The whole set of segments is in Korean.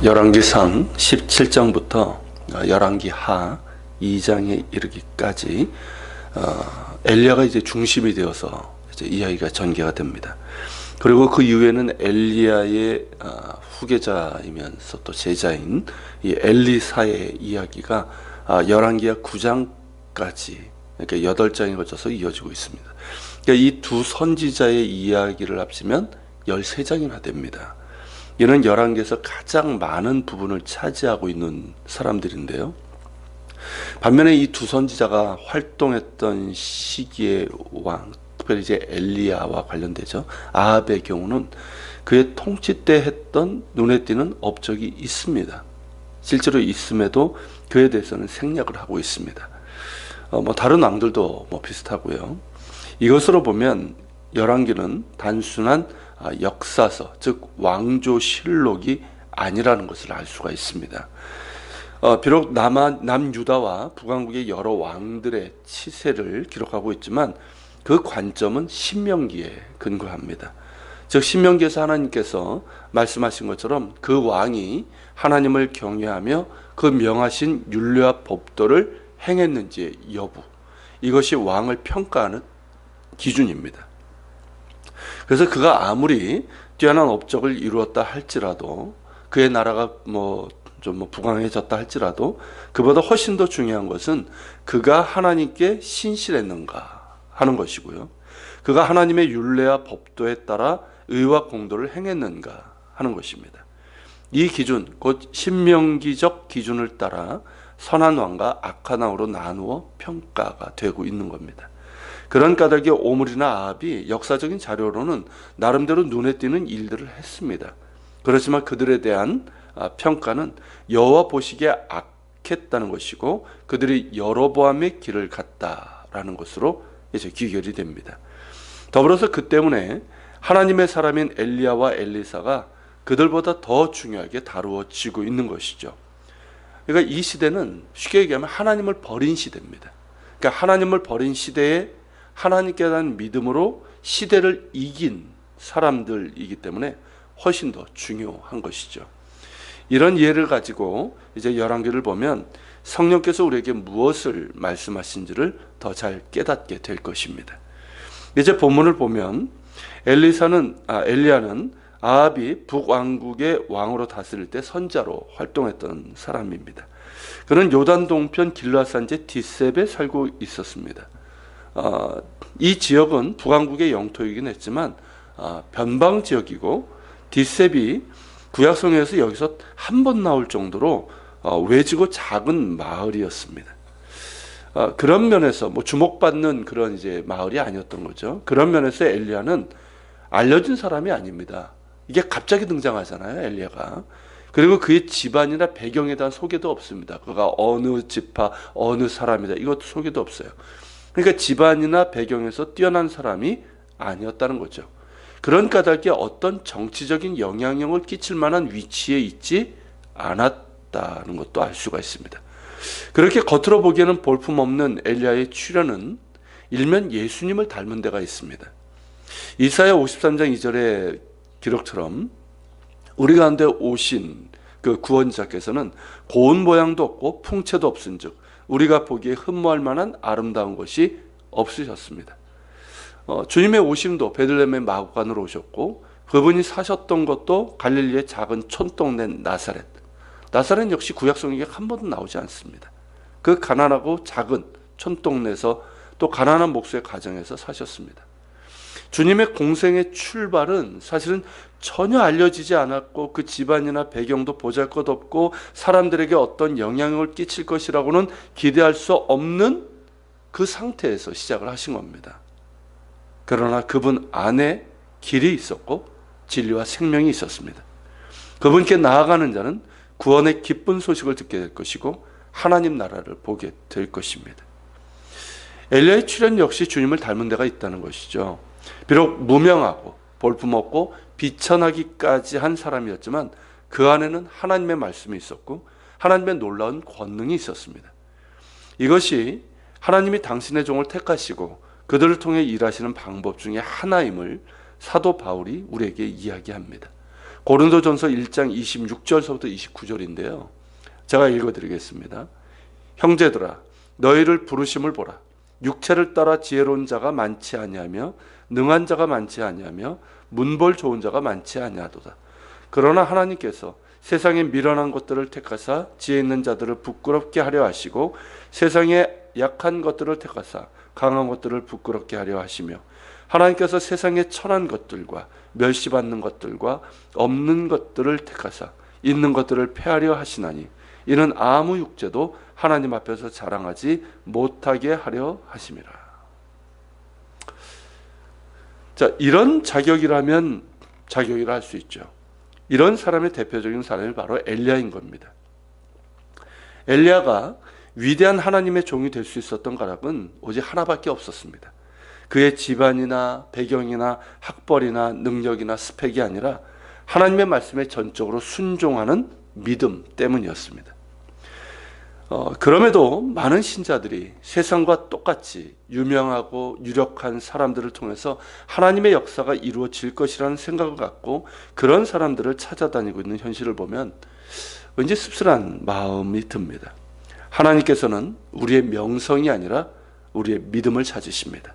열왕기상 17장부터 열왕기하 2장에 이르기까지 엘리야가 이제 중심이 되어서 이제 이야기가 전개가 됩니다. 그리고 그 이후에는 엘리야의 후계자이면서 또 제자인 이 엘리사의 이야기가 열왕기하 9장까지 그러니까 8장에 걸쳐서 이어지고 있습니다. 그러니까 이 두 선지자의 이야기를 합치면 13장이나 됩니다. 이는 열왕기에서 가장 많은 부분을 차지하고 있는 사람들인데요. 반면에 이 두 선지자가 활동했던 시기의 왕, 특별히 이제 엘리야와 관련되죠. 아합의 경우는 그의 통치 때 했던 눈에 띄는 업적이 있습니다. 실제로 있음에도 그에 대해서는 생략을 하고 있습니다. 다른 왕들도 비슷하고요. 이것으로 보면 열왕기는 단순한 역사서, 즉 왕조실록이 아니라는 것을 알 수가 있습니다. 비록 남유다와 북왕국의 여러 왕들의 치세를 기록하고 있지만 그 관점은 신명기에 근거합니다. 즉 신명기에서 하나님께서 말씀하신 것처럼 그 왕이 하나님을 경외하며 그 명하신 율례와 법도를 행했는지의 여부, 이것이 왕을 평가하는 기준입니다. 그래서 그가 아무리 뛰어난 업적을 이루었다 할지라도, 그의 나라가 부강해졌다 할지라도, 그보다 훨씬 더 중요한 것은 그가 하나님께 신실했는가 하는 것이고요. 그가 하나님의 율례와 법도에 따라 의와 공도를 행했는가 하는 것입니다. 이 기준, 곧 신명기적 기준을 따라 선한 왕과 악한 왕으로 나누어 평가가 되고 있는 겁니다. 그런 까닭에 오므리나 아합이 역사적인 자료로는 나름대로 눈에 띄는 일들을 했습니다. 그렇지만 그들에 대한 평가는 여호와 보시기에 악했다는 것이고 그들이 여로보암의 길을 갔다라는 것으로 이제 귀결이 됩니다. 더불어서 그 때문에 하나님의 사람인 엘리야와 엘리사가 그들보다 더 중요하게 다루어지고 있는 것이죠. 그러니까 이 시대는 쉽게 얘기하면 하나님을 버린 시대입니다. 그러니까 하나님을 버린 시대에 하나님께 대한 믿음으로 시대를 이긴 사람들이기 때문에 훨씬 더 중요한 것이죠. 이런 이해를 가지고 이제 열왕기를 보면 성령께서 우리에게 무엇을 말씀하신지를 더 잘 깨닫게 될 것입니다. 이제 본문을 보면 엘리야는 아합이 북왕국의 왕으로 다스릴 때 선자로 활동했던 사람입니다. 그는 요단 동편 길라산지 디셉에 살고 있었습니다. 이 지역은 북왕국의 영토이긴 했지만 변방 지역이고 디셉이 구약성에서 여기서 한 번 나올 정도로 외지고 작은 마을이었습니다. 그런 면에서 주목받는 그런 이제 마을이 아니었던 거죠. 그런 면에서 엘리야는 알려진 사람이 아닙니다. 이게 갑자기 등장하잖아요, 엘리야가. 그리고 그의 집안이나 배경에 대한 소개도 없습니다. 그가 어느 지파, 어느 사람이다, 이것도 소개도 없어요. 그러니까 집안이나 배경에서 뛰어난 사람이 아니었다는 거죠. 그런 까닭에 어떤 정치적인 영향력을 끼칠 만한 위치에 있지 않았다는 것도 알 수가 있습니다. 그렇게 겉으로 보기에는 볼품없는 엘리야의 출현은 일면 예수님을 닮은 데가 있습니다. 이사야 53장 2절의 기록처럼 우리 가운데 오신 그 구원자께서는 고운 모양도 없고 풍채도 없은즉 우리가 보기에 흠모할 만한 아름다운 것이 없으셨습니다. 주님의 오심도 베들레헴의 마구간으로 오셨고 그분이 사셨던 것도 갈릴리의 작은 촌동네 나사렛 역시 구약 성경에 한 번도 나오지 않습니다. 그 가난하고 작은 촌동네에서 또 가난한 목수의 가정에서 사셨습니다. 주님의 공생의 출발은 사실은 전혀 알려지지 않았고 그 집안이나 배경도 보잘것없고 사람들에게 어떤 영향을 끼칠 것이라고는 기대할 수 없는 그 상태에서 시작을 하신 겁니다. 그러나 그분 안에 길이 있었고 진리와 생명이 있었습니다. 그분께 나아가는 자는 구원의 기쁜 소식을 듣게 될 것이고 하나님 나라를 보게 될 것입니다. 엘리야의 출현 역시 주님을 닮은 데가 있다는 것이죠. 비록 무명하고 볼품없고 비천하기까지 한 사람이었지만 그 안에는 하나님의 말씀이 있었고 하나님의 놀라운 권능이 있었습니다. 이것이 하나님이 당신의 종을 택하시고 그들을 통해 일하시는 방법 중에 하나임을 사도 바울이 우리에게 이야기합니다. 고린도전서 1장 26절서부터 29절인데요. 제가 읽어드리겠습니다. 형제들아 너희를 부르심을 보라. 육체를 따라 지혜로운 자가 많지 아니하며 능한 자가 많지 아니하며 문벌 좋은 자가 많지 아니하도다. 그러나 하나님께서 세상에 미련한 것들을 택하사 지혜 있는 자들을 부끄럽게 하려 하시고 세상에 약한 것들을 택하사 강한 것들을 부끄럽게 하려 하시며 하나님께서 세상에 천한 것들과 멸시받는 것들과 없는 것들을 택하사 있는 것들을 폐하려 하시나니 이는 아무 육체도 하나님 앞에서 자랑하지 못하게 하려 하심이라. 자, 이런 자격이라면 자격이라 할 수 있죠. 이런 사람의 대표적인 사람이 바로 엘리야인 겁니다. 엘리야가 위대한 하나님의 종이 될 수 있었던 가락은 오직 하나밖에 없었습니다. 그의 집안이나 배경이나 학벌이나 능력이나 스펙이 아니라 하나님의 말씀에 전적으로 순종하는 믿음 때문이었습니다. 그럼에도 많은 신자들이 세상과 똑같이 유명하고 유력한 사람들을 통해서 하나님의 역사가 이루어질 것이라는 생각을 갖고 그런 사람들을 찾아다니고 있는 현실을 보면 왠지 씁쓸한 마음이 듭니다. 하나님께서는 우리의 명성이 아니라 우리의 믿음을 찾으십니다.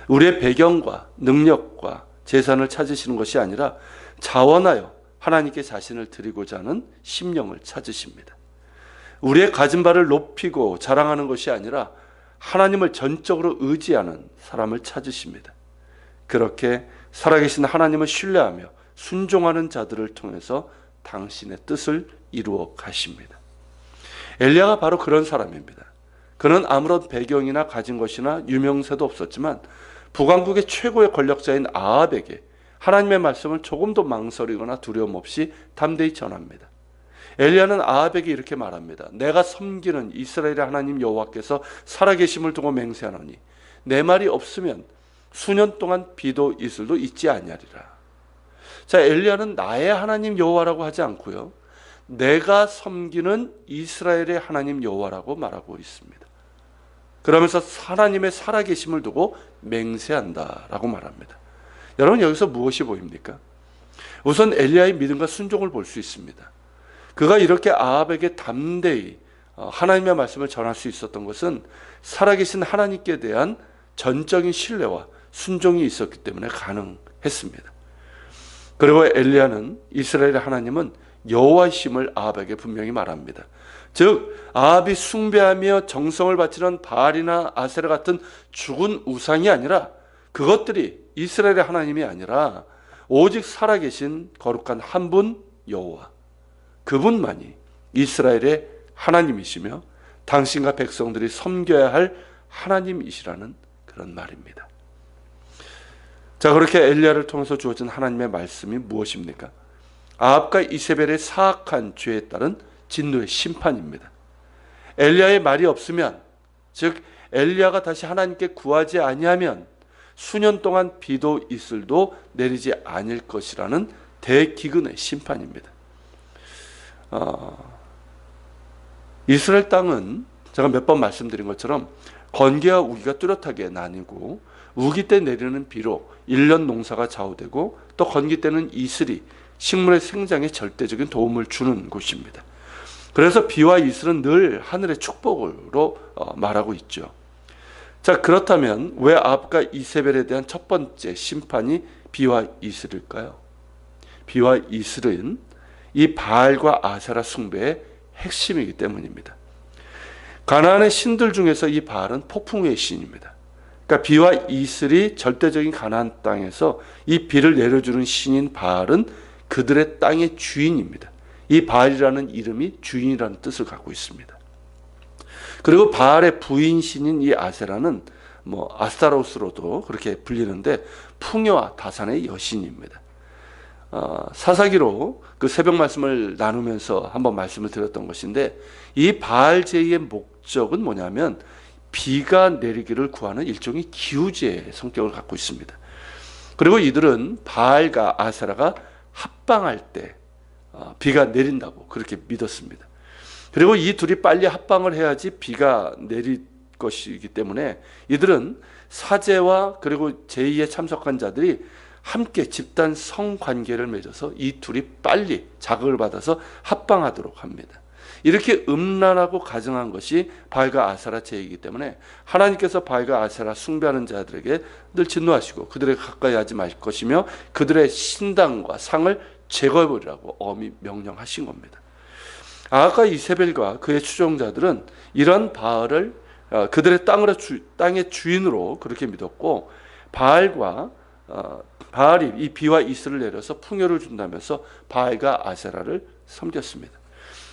우리의 배경과 능력과 재산을 찾으시는 것이 아니라 자원하여 하나님께 자신을 드리고자 하는 심령을 찾으십니다. 우리의 가진 바를 높이고 자랑하는 것이 아니라 하나님을 전적으로 의지하는 사람을 찾으십니다. 그렇게 살아계신 하나님을 신뢰하며 순종하는 자들을 통해서 당신의 뜻을 이루어 가십니다. 엘리야가 바로 그런 사람입니다. 그는 아무런 배경이나 가진 것이나 유명세도 없었지만 북왕국의 최고의 권력자인 아합에게 하나님의 말씀을 조금도 망설이거나 두려움 없이 담대히 전합니다. 엘리야는 아합에게 이렇게 말합니다. 내가 섬기는 이스라엘의 하나님 여호와께서 살아계심을 두고 맹세하노니 내 말이 없으면 수년 동안 비도 이슬도 있지 아니하리라. 자, 엘리야는 나의 하나님 여호와라고 하지 않고요, 내가 섬기는 이스라엘의 하나님 여호와라고 말하고 있습니다. 그러면서 하나님의 살아계심을 두고 맹세한다라고 말합니다. 여러분, 여기서 무엇이 보입니까? 우선 엘리야의 믿음과 순종을 볼 수 있습니다. 그가 이렇게 아합에게 담대히 하나님의 말씀을 전할 수 있었던 것은 살아계신 하나님께 대한 전적인 신뢰와 순종이 있었기 때문에 가능했습니다. 그리고 엘리야는 이스라엘의 하나님은 여호와이심을 아합에게 분명히 말합니다. 즉 아합이 숭배하며 정성을 바치는 바알이나 아세라 같은 죽은 우상이 아니라 그것들이 이스라엘의 하나님이 아니라 오직 살아계신 거룩한 한 분 여호와, 그분만이 이스라엘의 하나님이시며 당신과 백성들이 섬겨야 할 하나님이시라는 그런 말입니다. 자, 그렇게 엘리야를 통해서 주어진 하나님의 말씀이 무엇입니까? 아합과 이세벨의 사악한 죄에 따른 진노의 심판입니다. 엘리야의 말이 없으면, 즉 엘리야가 다시 하나님께 구하지 아니하면 수년 동안 비도 이슬도 내리지 않을 것이라는 대기근의 심판입니다. 이스라엘 땅은 제가 몇 번 말씀드린 것처럼 건기와 우기가 뚜렷하게 나뉘고 우기 때 내리는 비로 1년 농사가 좌우되고 또 건기 때는 이슬이 식물의 생장에 절대적인 도움을 주는 곳입니다. 그래서 비와 이슬은 늘 하늘의 축복으로 말하고 있죠. 자, 그렇다면 왜 아합과 이세벨에 대한 첫 번째 심판이 비와 이슬일까요? 비와 이슬은 이 바알과 아세라 숭배의 핵심이기 때문입니다. 가나안의 신들 중에서 이 바알은 폭풍의 신입니다. 그러니까 비와 이슬이 절대적인 가나안 땅에서 이 비를 내려주는 신인 바알은 그들의 땅의 주인입니다. 이 바알이라는 이름이 주인이라는 뜻을 갖고 있습니다. 그리고 바알의 부인 신인 이 아세라는 아스타로스로도 그렇게 불리는데 풍요와 다산의 여신입니다. 사사기로 그 새벽 말씀을 나누면서 한번 말씀을 드렸던 것인데, 이 바알 제의의 목적은 뭐냐면 비가 내리기를 구하는 일종의 기우제의 성격을 갖고 있습니다. 그리고 이들은 바알과 아세라가 합방할 때 비가 내린다고 그렇게 믿었습니다. 그리고 이 둘이 빨리 합방을 해야지 비가 내릴 것이기 때문에 이들은 사제와 그리고 제의에 참석한 자들이 함께 집단 성관계를 맺어서 이 둘이 빨리 자극을 받아서 합방하도록 합니다. 이렇게 음란하고 가증한 것이 바알과 아세라 제이기 때문에 하나님께서 바알과 아세라 숭배하는 자들에게 늘 진노하시고 그들에게 가까이 하지 말 것이며 그들의 신당과 상을 제거해버리라고 엄히 명령하신 겁니다. 아합과 이세벨과 그의 추종자들은 이런 바알을 그들의 땅의 주인으로 그렇게 믿었고 바알이 이 비와 이슬을 내려서 풍요를 준다면서 바알과 아세라를 섬겼습니다.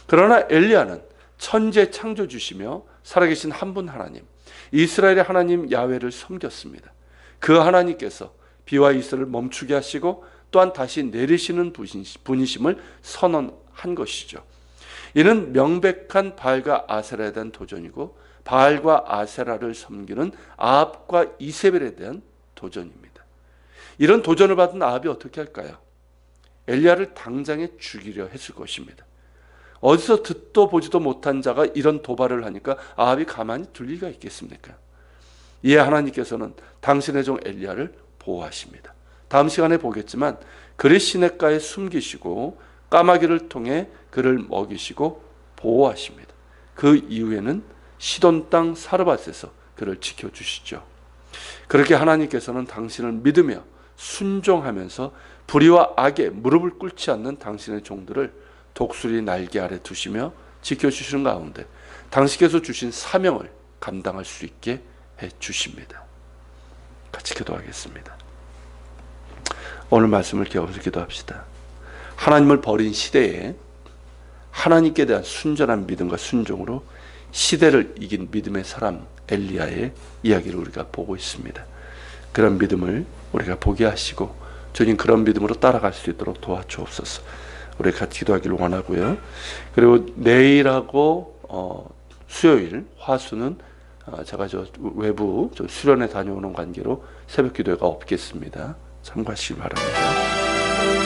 그러나 엘리야는 천재 창조주시며 살아계신 한 분 하나님, 이스라엘의 하나님 야훼를 섬겼습니다. 그 하나님께서 비와 이슬을 멈추게 하시고 또한 다시 내리시는 분이심을 선언한 것이죠. 이는 명백한 바알과 아세라에 대한 도전이고 바알과 아세라를 섬기는 아합과 이세벨에 대한 도전입니다. 이런 도전을 받은 아합이 어떻게 할까요? 엘리야를 당장에 죽이려 했을 것입니다. 어디서 듣도 보지도 못한 자가 이런 도발을 하니까 아합이 가만히 둘 리가 있겠습니까? 이에 하나님께서는 당신의 종 엘리야를 보호하십니다. 다음 시간에 보겠지만 그를 시냇가에 숨기시고 까마귀를 통해 그를 먹이시고 보호하십니다. 그 이후에는 시돈 땅 사르밧에서 그를 지켜주시죠. 그렇게 하나님께서는 당신을 믿으며 순종하면서 불의와 악에 무릎을 꿇지 않는 당신의 종들을 독수리 날개 아래 두시며 지켜주시는 가운데 당신께서 주신 사명을 감당할 수 있게 해주십니다. 같이 기도하겠습니다. 오늘 말씀을 기억해서 기도합시다. 하나님을 버린 시대에 하나님께 대한 순전한 믿음과 순종으로 시대를 이긴 믿음의 사람 엘리야의 이야기를 우리가 보고 있습니다. 그런 믿음을 우리가 보게 하시고 주님 그런 믿음으로 따라갈 수 있도록 도와주옵소서. 우리 같이 기도하기를 원하고요. 그리고 내일하고 수요일 화수는 제가 외부 수련회 다녀오는 관계로 새벽 기도회가 없겠습니다. 참고하시기 바랍니다.